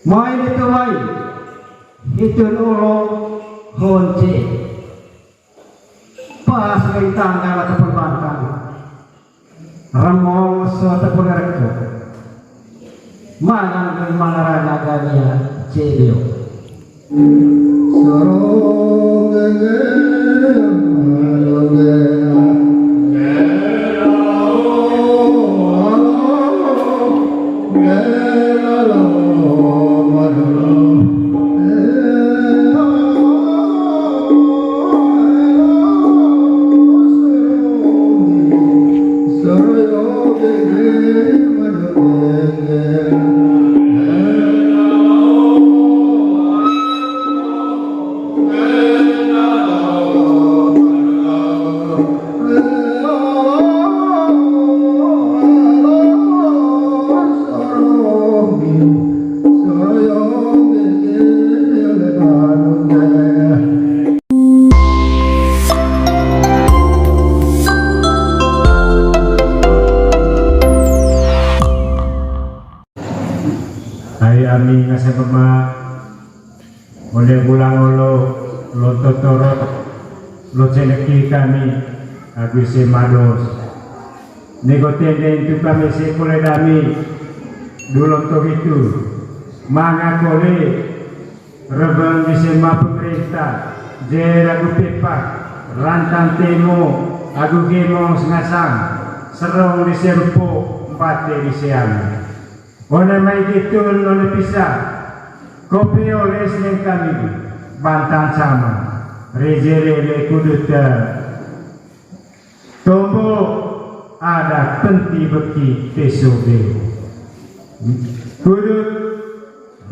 Mai itu mai, itu ulo honce. Pas kita ngawat perbankan, ramong suatu pengerek. Mangan mangarana gania cedio. Sorong Ami ngasih pema oleh bulan olo lo totorot lo celeki kami aku se mados negotende itu kami se kole dami dulu to itu manga kole rebang bisa ma pemerintah jera aku pepak rantang temo aku gemo sengasang serong di serpo empate di siang. Oleh mai gitu oleh pisah kopi oleh yang kami bantang sama rejere kuduta tombo ada penti beki pesobe kudut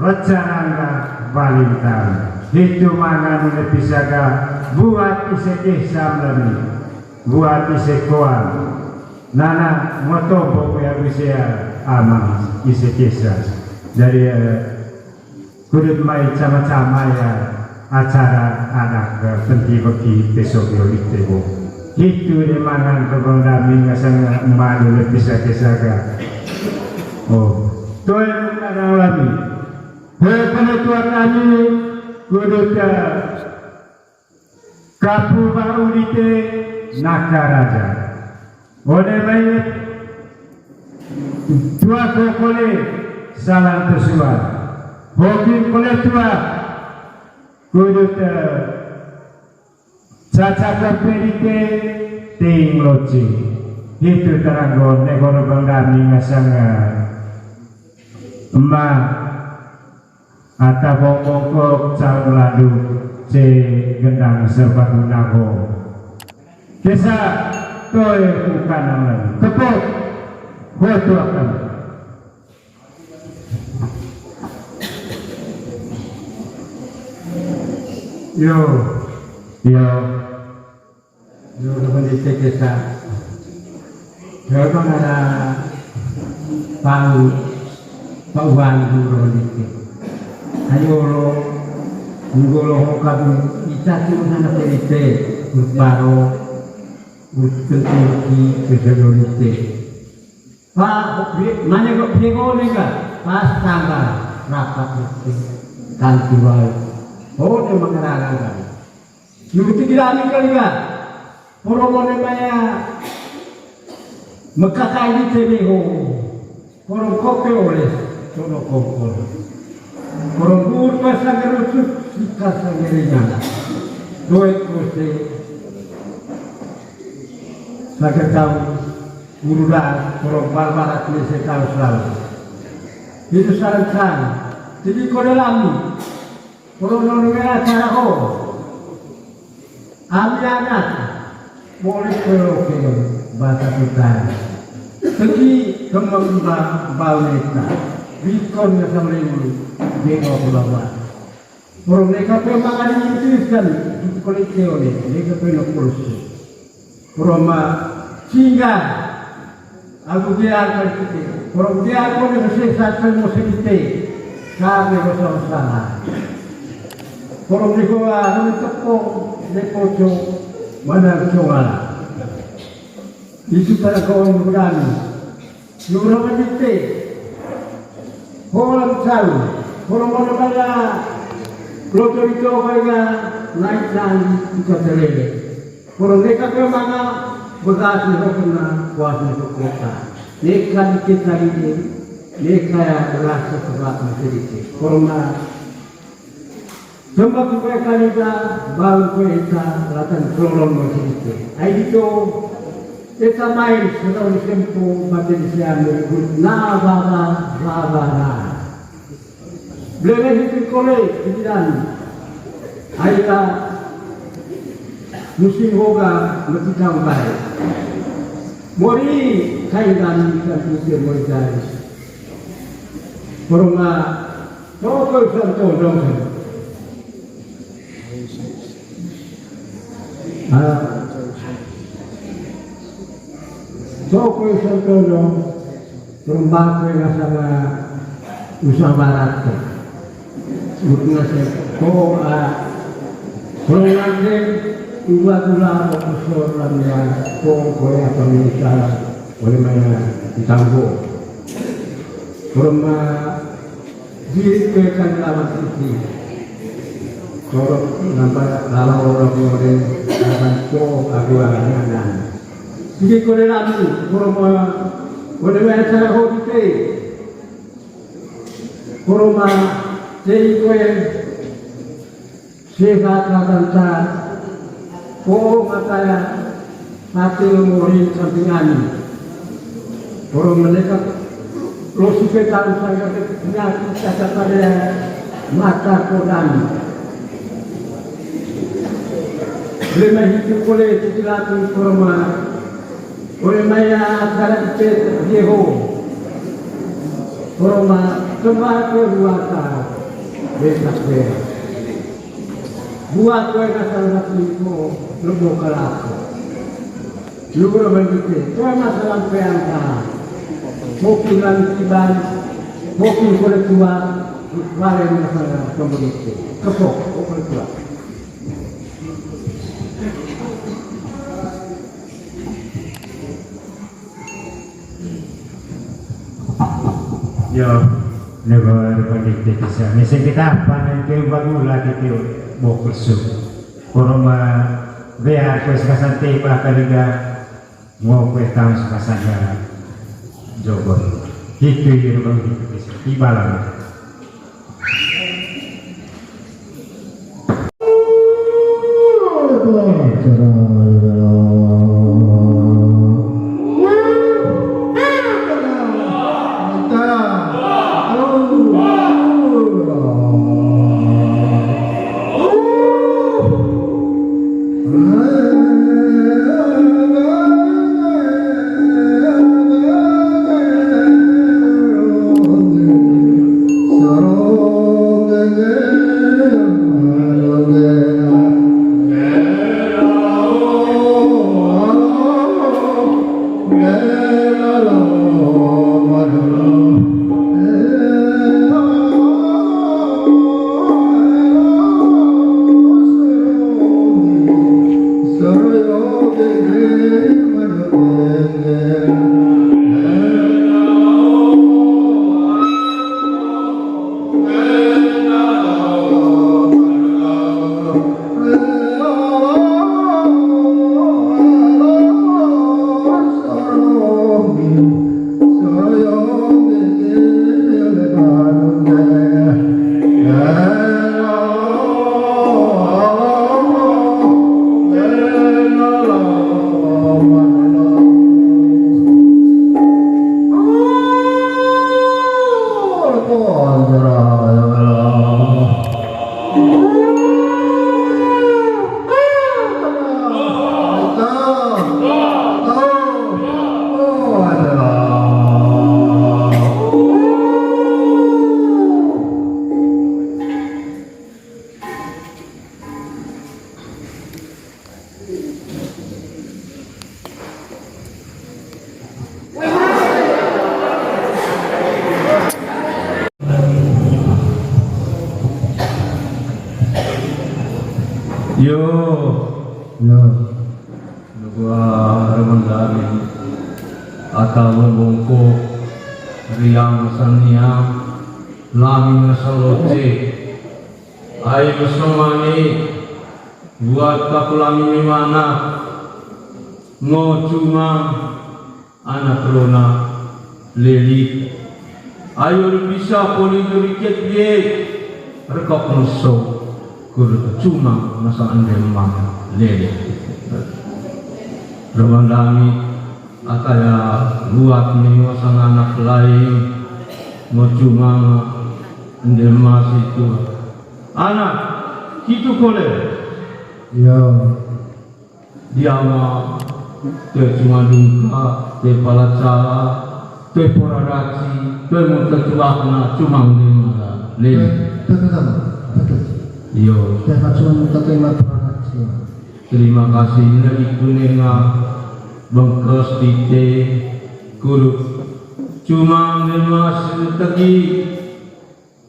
rencana balintang itu mana oleh pisahga buat isekeh samlami buat isekoan nana motombo yang bisa aman isi kisah dari kudut mai sama-sama ya acara anak penti bagi besok itu itu di mana kebanggaan ngasang malu lebih kisah oh tuh yang ada lagi penentuan kami kudut kapu baru itu nakaraja oleh baik tua kole salam tersuat hoki kole tua kudut caca kepedite ting loci itu teranggon negara bangdami ngasang emak atau bongkok calon ladu ce gendang serba gunago desa toy bukan lagi tepuk foto akan yo teman kita kalau ada Pak Wan dulu itu ayo lo ngolo kamu kita cuma sana pelite baru bertentu keseluruhan Pak mana kok bingung nih kan pas tanggal rapat itu tanti wal oh dia mengenalkan kan yuk tidak nih kali kan poromone maya mekakai di tebiho porom koke oleh cono kokol porom burpa sagerusuk sikas sagerinya dua kose sager tahun Urudan, kalau barat ini saya tahu selalu. Itu saran jadi kau lami, kalau nolnya cara kau, anak boleh ke bahasa kita. Pergi kembang bau neta, bikon yang sama ini, bego pulau. Kalau mereka pemakan itu kan, kalau teori, mereka punya kursus. Kalau sehingga aku biar kita, kalau biar kau ni bersesat semua kita, kami bersama-sama. Kalau mereka ada tepung, lepojo, mana cungala. Itu pada kawan berani. Nurul kita, orang tahu, Orang-orang kaya loto itu kaya naik dan juga terlele. Orang mereka ke mana bekas itu kena kuasa itu kota. Mereka dikit lagi ni, mereka berasa sebab sedikit. Orang tempat mereka juga baru mereka latan kolom sedikit. Itu kita main selalu sempu materi siam berikut na baba. Beliau itu kolej kemudian ayah musim hoga bertikam baik. Mori kaitan dengan musim mori dari. Korona toko santo dong. Toko santo dong. Perempat yang sama usaha barat. Bukan saya. Ko kalau nanti dua profesor lainnya ko boleh apa misal boleh mana ditangguh. Kalau dikekan lawan itu, kalau nampak lawan orang boleh lawan ko aduan. Jadi kalau lagi kalau boleh macam hobi kalau jadi kue sehat lancar, matanya hati murid sampingan. Orang mereka losuk tahu saya penyakit kata pada mata kodan. Lima hidup boleh dilatih korma, boleh maya acara itu jeho. Korma semua keluarga. Besar dia. Buat kue masalah itu lebih kelak. Juga begitu. Kue masalah peangka. Mungkin lantiban, mungkin boleh tua. Kemarin masalah begitu. Kepok, boleh tua. Yo. Negara politik bisa. Misal kita panen ke bagula kita bokusu. Koroma bear kuis kasante pa kaliga mau kuis tahun sekasanya jogon. Itu yang orang itu bisa. Ibalang. Yo, gua remandari atau membongkok riang sania Lami nasalote ay masumani buat kapulami mana ngo cuma anak rona leli ayo bisa poli duriket ye rekok nuso kur cuma masa ande mama leli Ramandami ataya buat menguasai anak lain ngo cuma ande mas itu anak itu boleh Yo. dia mah te cuma duka te palacala te poraraci te muntatuakna cuma lima lele Betul. yo Kita cuma terima produksi. terima kasih dari kunenga bengkes tite guru cuma lima setegi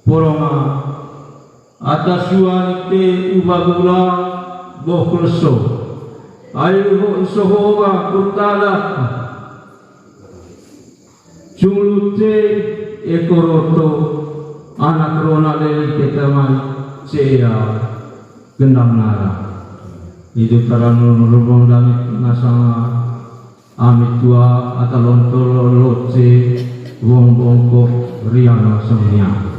poronga atas suarite ubagula bokulso ayo sohoga kutala Julute ekoroto anak rona dari ketamai cea gendam nara itu karena nurubong langit nasanga amit tua atalontolo loce wong bongkok riana semia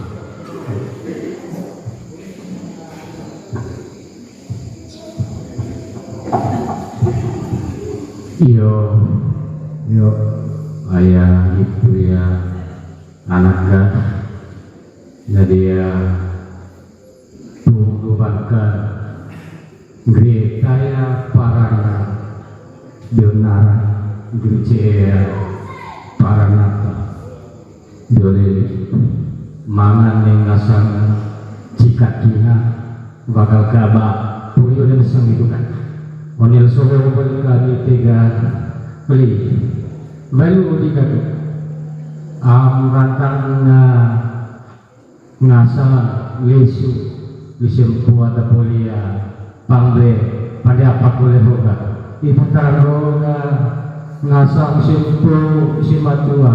yo ayah ibu ya anaknya jadi ya tunggu bangka Gretaya parana donara Grecea paranata dole mangan nengasan cikakina bakal kaba puyo dan sang itu kan onil soho balik kami tiga beli baru dikatu rantang ngasa lesu lisempu atau polia pangbe pada apa boleh hoga ibu taroga ngasa lisempu limatua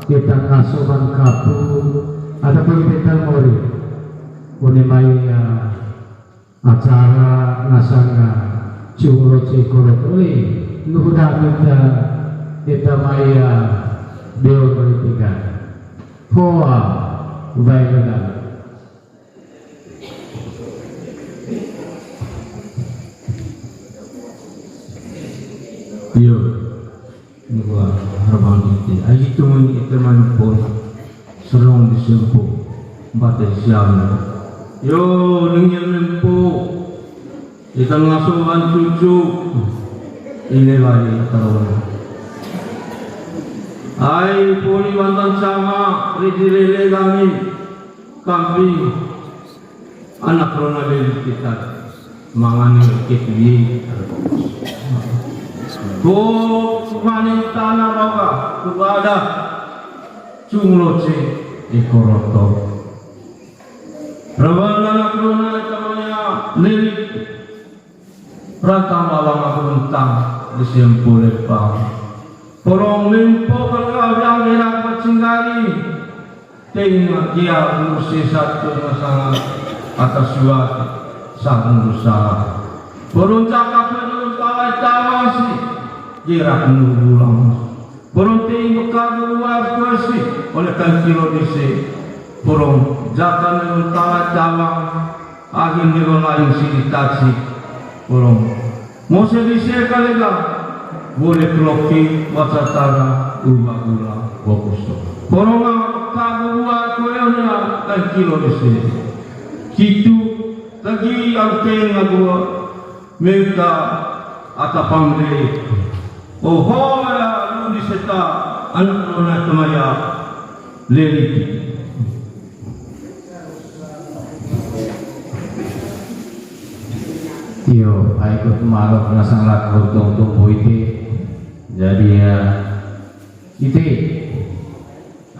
kita ngasuhan kapu ataupun kita mori unemaya acara ngasanga curo cekoro oi nuhuda kita maya Dewa bertiga hoa baiklah yo gua harapan itu aji teman pun serong disempu batas siang yo nengil lempu kita ngasuhan cucu ini lagi tahu ai poli wantan sama rijilele kami kambing anak rona lele kita mangane ketwi bo mani tanah bawa kepada cungloce ekoroto rawan anak rona kamanya lele rantang bawang akuntang disempule pang porong limpo kalau yang merah pacingari tengah dia urusi satu masalah atas suat sang usaha porong cakap menurut kawai tawasi jirak nurulang porong tinggi luar kursi oleh kan kilo disi porong jaka menurut kawai tawang agin niro lain siditasi porong mau sedisi kalega boleh keloki wasatara ubagula bokusto koronga kagua koyona kan kilo dese kitu lagi angke ngagua mereka atapamre oho ya lu diseta anak nona temaya leliki yo aikut malok nasang lakon tong boite jadi ya itu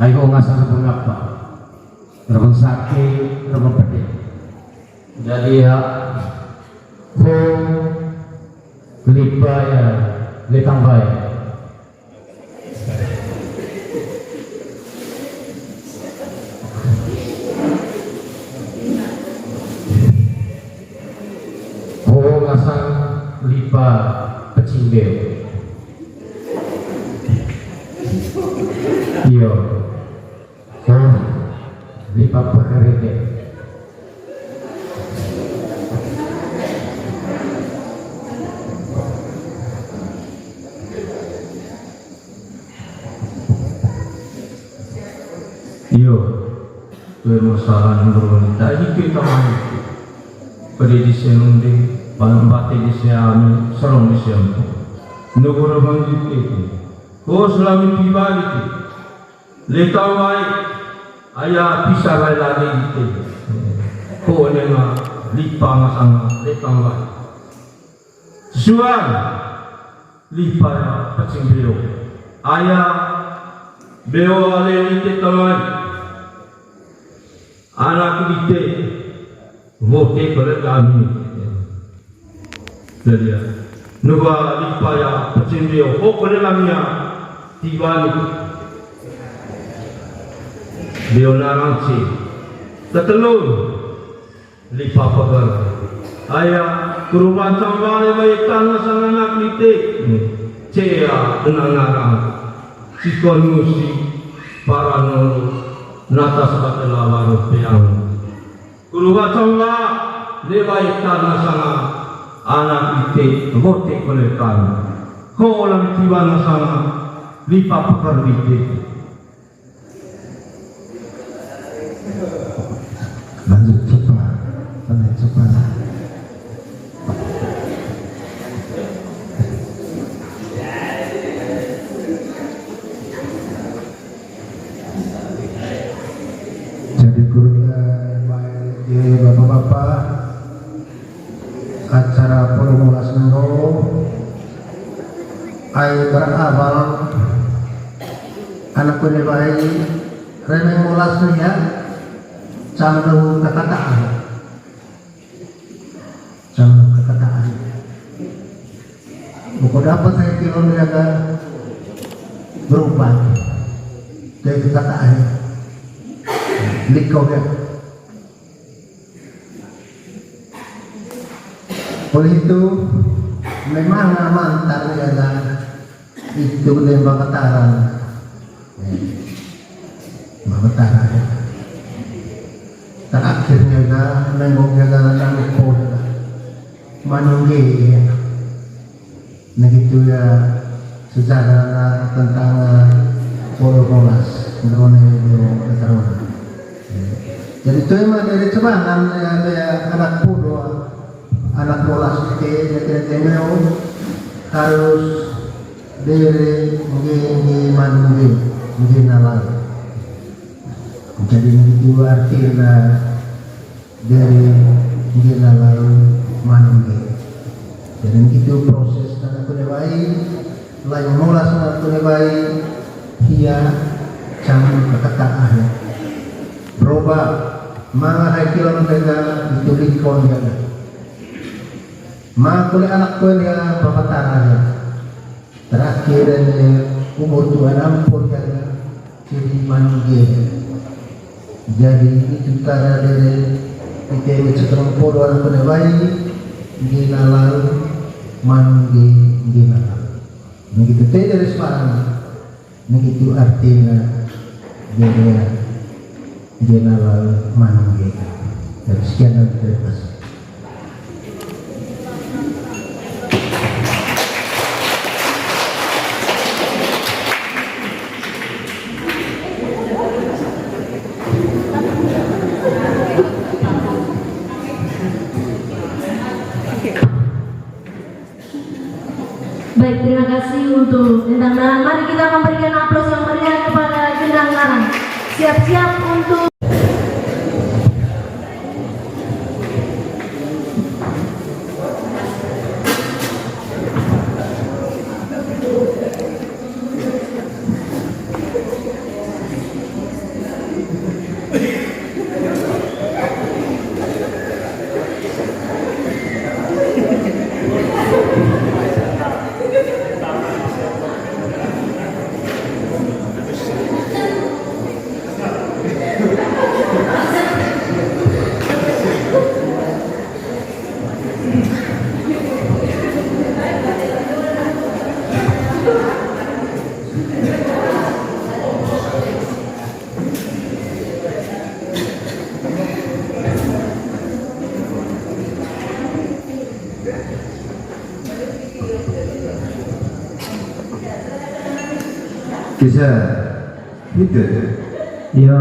ayo ngasar pengapa terbang sakit terbang pedih jadi ya kelipa ya letang baik Lipa Pecimbel. Iyo. Lipa Pakarete. Iyo. Tuh masalah nurun. Tadi kita main. Pada di sini, bati di sini, serong di sini. Negara maju itu. Oh selama tiba itu. Lekau baik. Ayah bisa lagi itu. Kau nenga lipa masang lekau baik. Suang lipa pacing beliau. Ayah beliau alih itu teman. Anak kita vote pada kami. Jadi, nuba lipa ya pacing beliau. Oh pada kami ya tiba ni. Beliau larang si. Ketelur lipa pagar. Ayah perubahan sampai baik tanah sang anak kita. Cia dengan larang. Sikon musi para nuru nata sebagai lawan piang. Perubahan sampai baik tanah sang anak kita. Vote oleh kami. Kau orang tiba sang lipa pagar kita. Lanjut cepat, lanjut cepat. Jadi bapak-bapak, acara Purwolas Nero, ayo berawal anak kuda bayi, remeng mulasnya. Jangan kekataan, jangan kekataan. Buku dapat saya kira mereka berubah dari kekataan. Likau ya. Oleh itu memang mantar ya itu lembah ketaran, ketaran. Terakhirnya dah nengoknya dah nangkep dah manunggi begitu ya sejarah tentang Purwolas Ngerone Ngerone. Jadi itu emang dari cebanan ya anak Purwo anak bolas itu ya harus dari mungkin manunggi nalai. Jadi itu artinya dari gila lalu manunggi. Jadi itu proses anak kuda bayi, lain mulas anak kuda bayi, dia jangan kekataan. Berubah, mga kilon mereka itu likon ya. Mga kulit anak kuda bapatannya. Terakhir umur 26 ya, jadi manunggi. Jadi itu cara dari kita sekarang podo anak kuda bayi, gila lalu manunggi gila lalu. Begitu dari sekarang, begitu artinya gila lalu manunggi. Dari sekian dan terima kasih. Baik, terima kasih untuk Gendang Narang. Mari kita memberikan aplaus yang meriah kepada Gendang Narang. Siap-siap untuk Bisa hidup. Yo.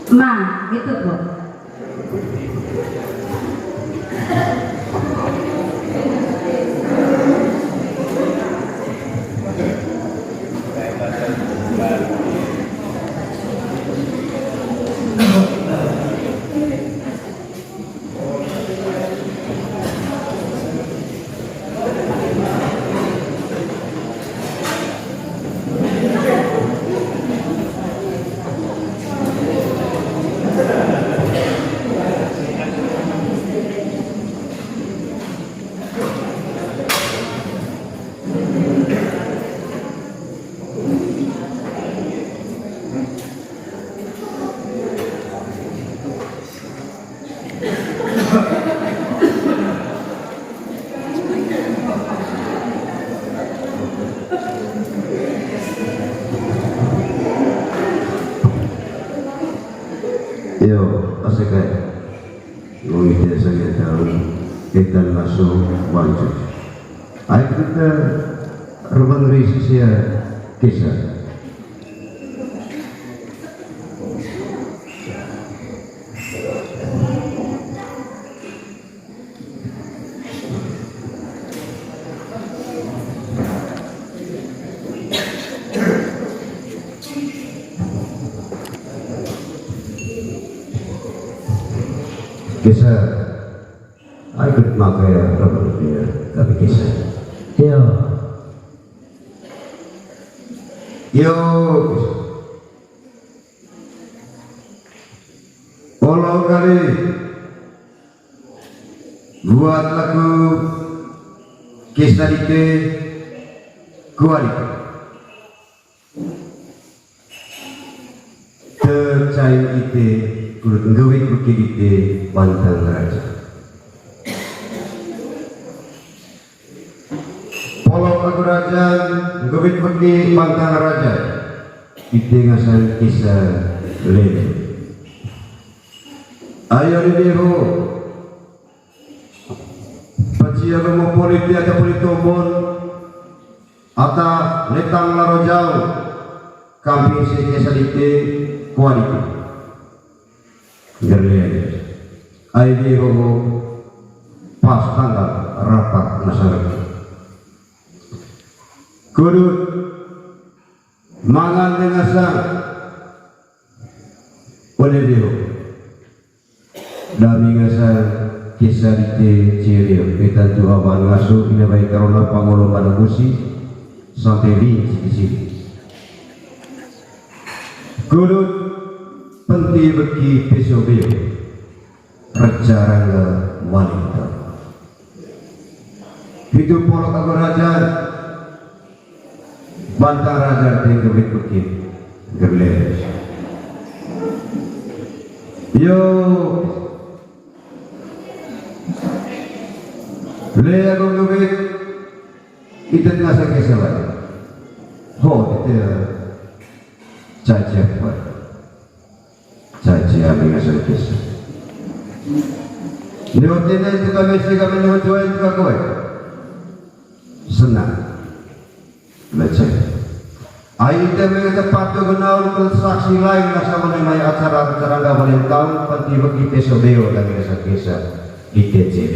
Ma, gitu kok. Yo, asekai. Ngungi desa kita kita langsung wajib. Ayo kita ruang risisia kisah. Kisah, ayo kita makai ruang dia tapi kisah. Yo. Yo, kalau kali buat lagu kisah itu kualitas tercair itu kulit ngewik bukit itu pantang raja. Pola lagu raja ngewik bukit pantang raja itu ngasal kisah lele. Ayo dibiru Pacia mau politik atau politombon atau letang laro jauh kambing si kisah itu kualitas gerlian ayo dibiru pas tanggal rapat masyarakat kudu mangan dengan sang oleh dibiru dami ngasal kisah di ciri kita tu awan ngasuh ini baik karena pangolo pada kursi sampai di sini kudu penting bagi pesobel raja rangga wanita hidup pola kagu raja bantang raja tinggal bukit gerles yo le aku ngewek itu ngasa kisah lagi ho itu caca buat caca yang ngasa kisah lewatnya itu kami lewat jual itu kau senang baca air demi tempat tu guna untuk saksi lain nasa mengenai acara-acara nggak boleh tahu penting bagi pesobeo dan kisah di TCD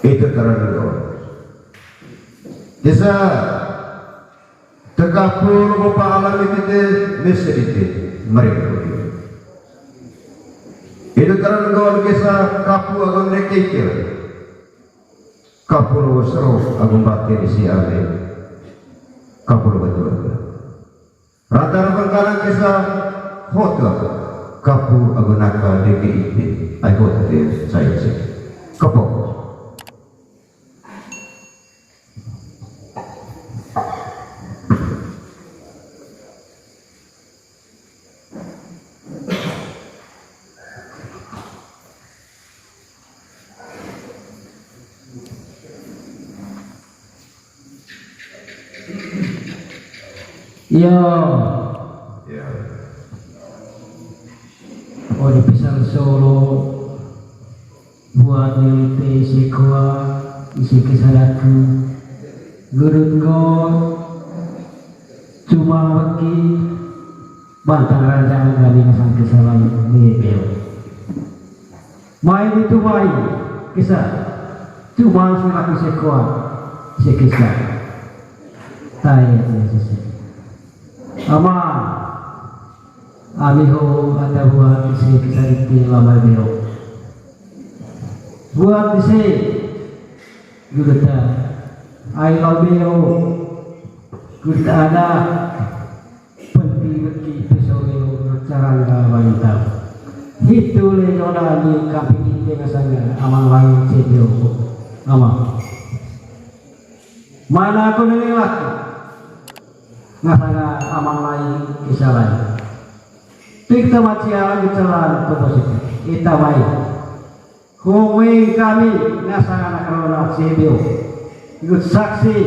itu karena desa terkapur rupa alam itu mesti mereka itu karena gol kisah kapu agung rekikir kapur seru agung bakti di siale kapur betul rata perkara kisah hotel kapu agung nakal DKIP I hotel saya kapur Yo. ya di pisang Solo buat nilai isi kuah isi kesalaku gurun gol cuma waki bantang raja kami sang kesalahan nebel main itu main kisah cuma selaku sekuat sekisah tayar sisi ama amiho ada buat isi kisah itu lama beo buat isi gurita ay beo gurita ada penting bagi pesawat carangga wanita itu lejola di kampung ini kasanga amang lain cedio ama mana aku nilai ngasanga amang lain kisah lain tikta macia bicara positif kita baik kumi kami ngasanga nakarona cedio ikut saksi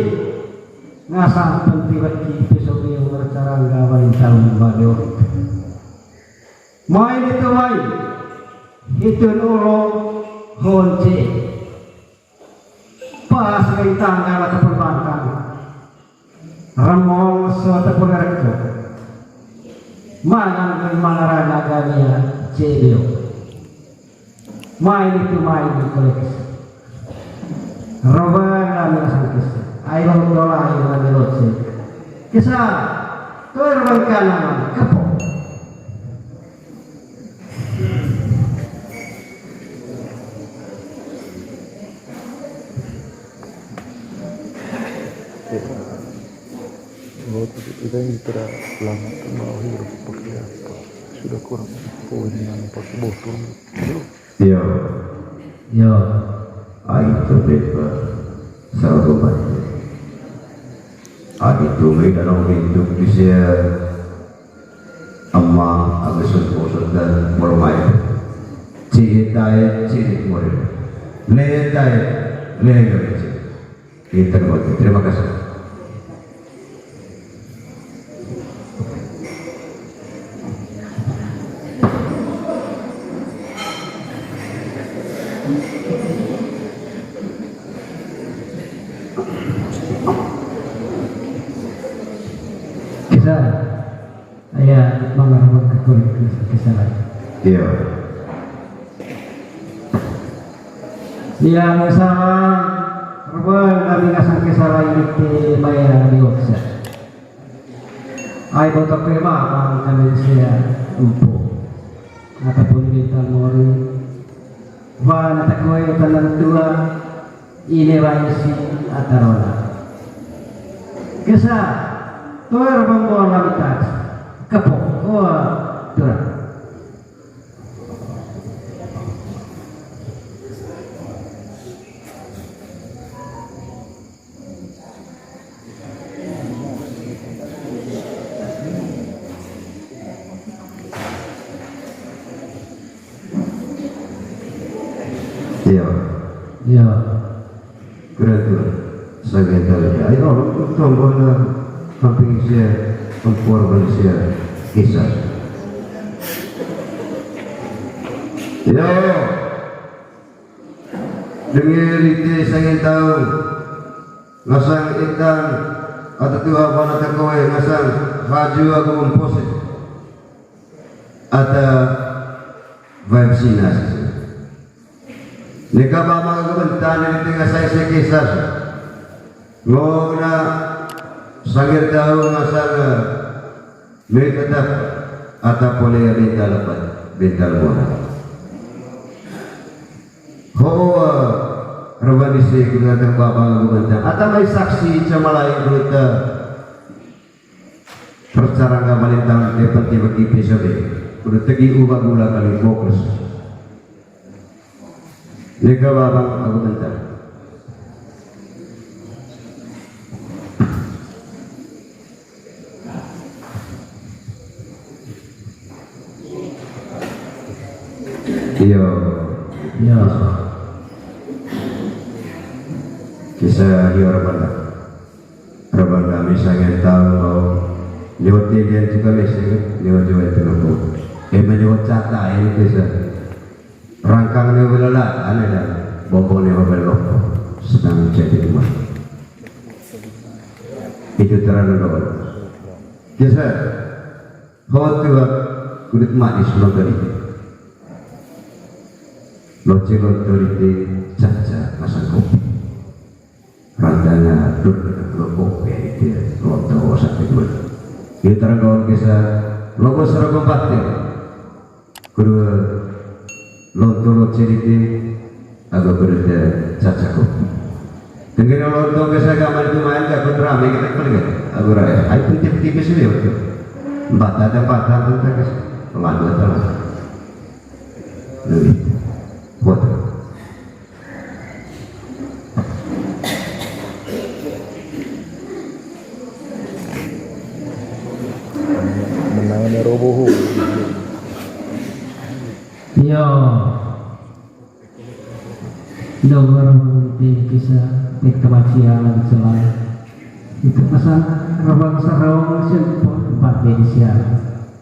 ngasang penting bagi pesawat carangga wanita bagio main itu main itu nuro honce pas kay tanggal atau perbankan ramong suatu pengerek mana kay mangarana gania cebio main itu main di koleksi roba kami sangkis ayo dola ayo kami lotse kisah korban kanan kapok kita ini tidak lama mau hidup pakai apa sudah kurang poin yang pakai botol Yo, yo itu bebas. Sahabat. Itu may dalam hidup bisa amma agak bosan dan bermain. Citai ciri murid, letai legai. Kita terima kasih. kisah ayah mengarahkan ke kisah lain Iya. yang sama ruang kami ngasang kisah lain di bayar di waksa ay botok prima ang kami siya umpo ataupun bintang mori wa natakoy tanang dua ini si atarola kisah tuar bangko lamitas kapok turang Iya. ya Kreatur. Sebagai tadi. Ayo tombol samping saya memperbaiki saya kisah. Yo. Dengar itu saya ingin tahu ngasang ikan atau tu apa nak kau ngasang baju aku memposit atau vaksinasi. Nika bama kebentan ini tengah saya kisah. Ngona sagir tahu ngasang mereka tak atau boleh bintang lepas bintang mana. Hoa rawani se kuna tang baba kebentan atau mai saksi camalai berita percara ngamalintang dapat dibagi episode. Kudu tegi ubah gula kali fokus. Nika babang aku bentar. Iya. ya Kisah di orang misalnya tahu lewat dia juga mesej lewat juga itu menyebut cata ini bisa rangkangnya belalat ada dan bombongnya belok sedang jadi rumah itu terlalu lewat kisah hotu kulit mak di sebelah kiri loci lotori caca pasang kopi rantanya turun kopi itu loto sampai dua itu terang kisah logo seragam batin kedua loto loci itu agak berada caca kopi dengan loto kisah gambar itu main gak drama kita pelingat aku raya itu tipis ini waktu empat ada tuh terus lalu adalah lebih buat menangnya roboh Yo, nomor di kisah di kematian selain itu pesan rabang sarong sempur tempat di siang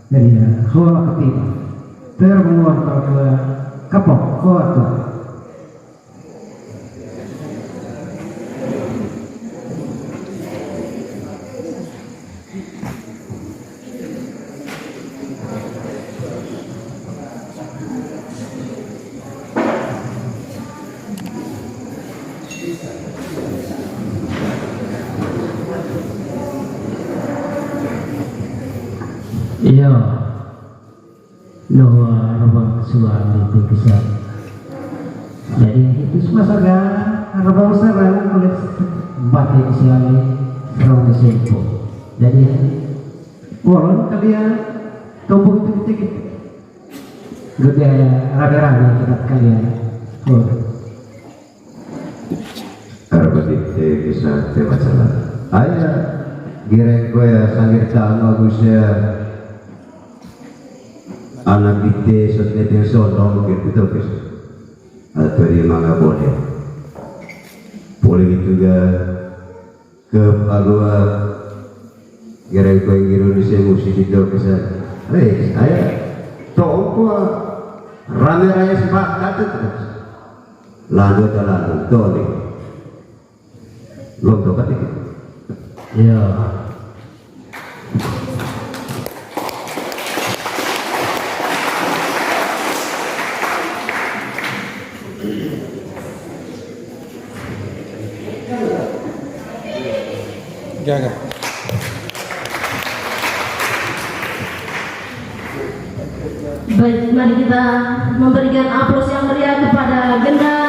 jadi ya kau ketiga termuat ke kapok kau tuh iya doa rabang suami itu kisah jadi itu semua saga rabang sarang kulit batik siang sarang sempo jadi walau kalian tubuh itu sedikit gede rame-rame kita kalian Arbadik kisah tema jalan ayah gireng gue sangir tang bagusnya anak dikte sosmed sonong gitu terus atau di mangga boleh itu juga ke Palua gireng gue Indonesia musik itu kisah ayah toko rame raya sepakat terus lalu toli belum tobat itu iya jaga Baik, mari kita memberikan aplaus yang meriah kepada Gendang